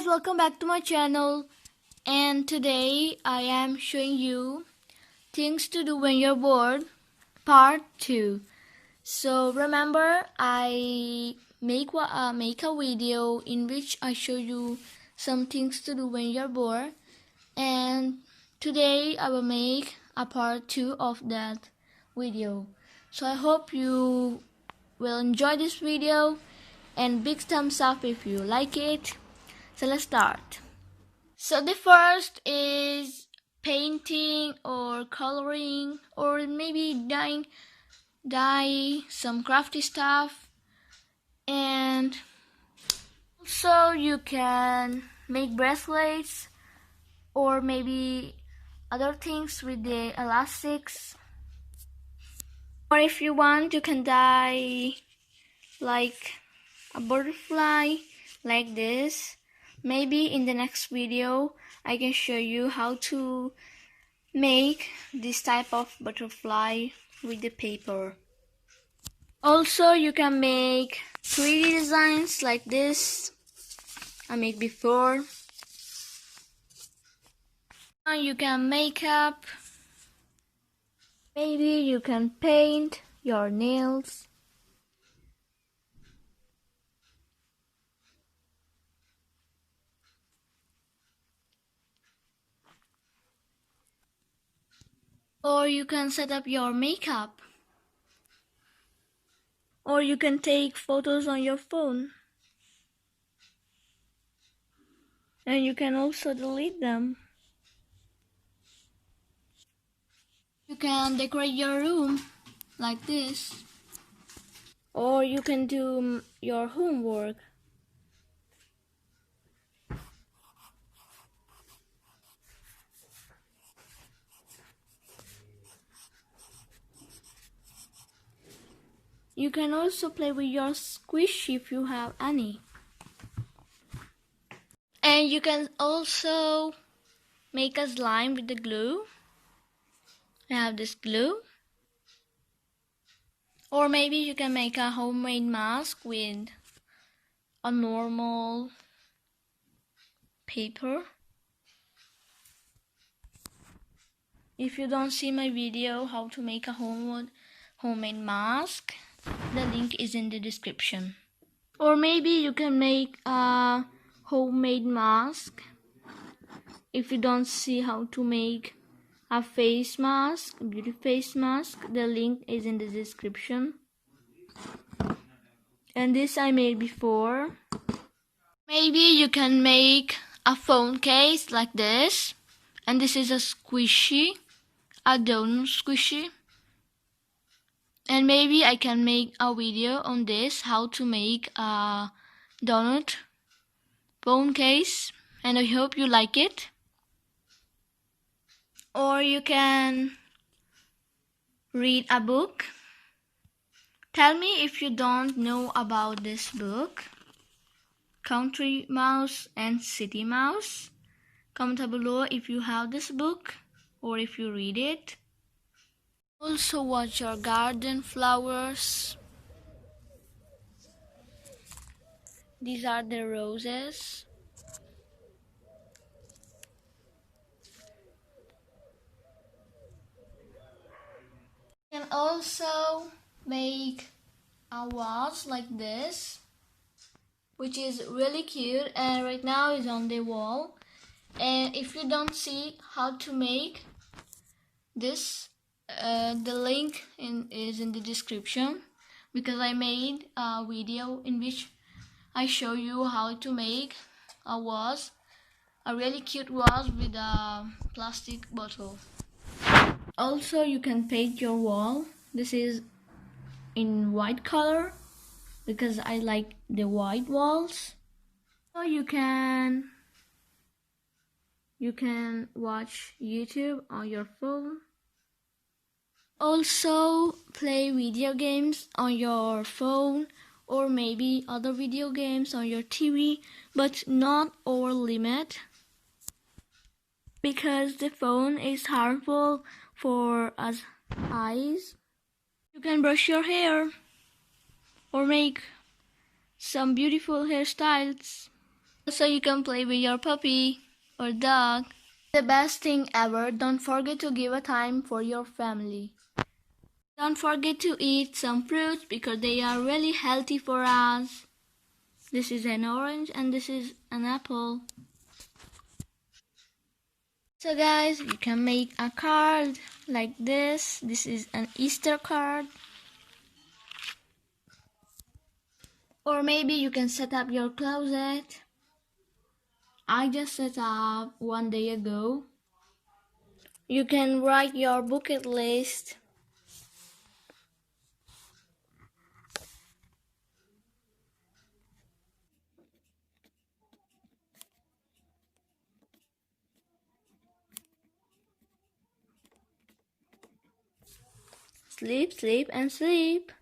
guys, welcome back to my channel, and today I am showing you things to do when you're bored, part 2. So remember, I make a video in which I show you some things to do when you're bored, and today I will make a part 2 of that video. So I hope you will enjoy this video, and big thumbs up if you like it. So let's start. So the first is painting or coloring or maybe dye some crafty stuff, and also you can make bracelets or maybe other things with the elastics, or if you want you can dye like a butterfly like this. Maybe in the next video I can show you how to make this type of butterfly with the paper. Also you can make 3D designs like this I made before. You can make up, maybe you can paint your nails. Or you can set up your makeup. Or you can take photos on your phone. And you can also delete them. You can decorate your room like this. Or you can do your homework. You can also play with your squishy if you have any. And you can also make a slime with the glue. I have this glue. Or maybe you can make a homemade mask with a normal paper. If you don't see my video how to make a homemade mask, the link is in the description. Or maybe you can make a homemade mask. If you don't see how to make a face mask, a beauty face mask, the link is in the description. And this I made before. Maybe you can make a phone case like this. And this is a squishy, a donut squishy. And maybe I can make a video on this, how to make a donut phone case, and I hope you like it. Or you can read a book. Tell me if you don't know about this book, Country Mouse and City Mouse. Comment below if you have this book or if you read it. Also watch your garden flowers. These are the roses. You can also make a vase like this, which is really cute, and right now is on the wall. And if you don't see how to make this, the link is in the description, because I made a video in which I show you how to make a vase, a really cute vase with a plastic bottle. Also you can paint your wall. This is in white color because I like the white walls. Or you can watch YouTube on your phone. Also play video games on your phone, or maybe other video games on your TV, but not over limit, because the phone is harmful for us eyes. You can brush your hair or make some beautiful hairstyles. So you can play with your puppy or dog. The best thing ever, don't forget to give a time for your family. Don't forget to eat some fruits because they are really healthy for us. This is an orange and this is an apple. So guys, you can make a card like this. This is an Easter card. Or maybe you can set up your closet. I just set up 1 day ago. You can write your bucket list. Sleep, sleep, and sleep.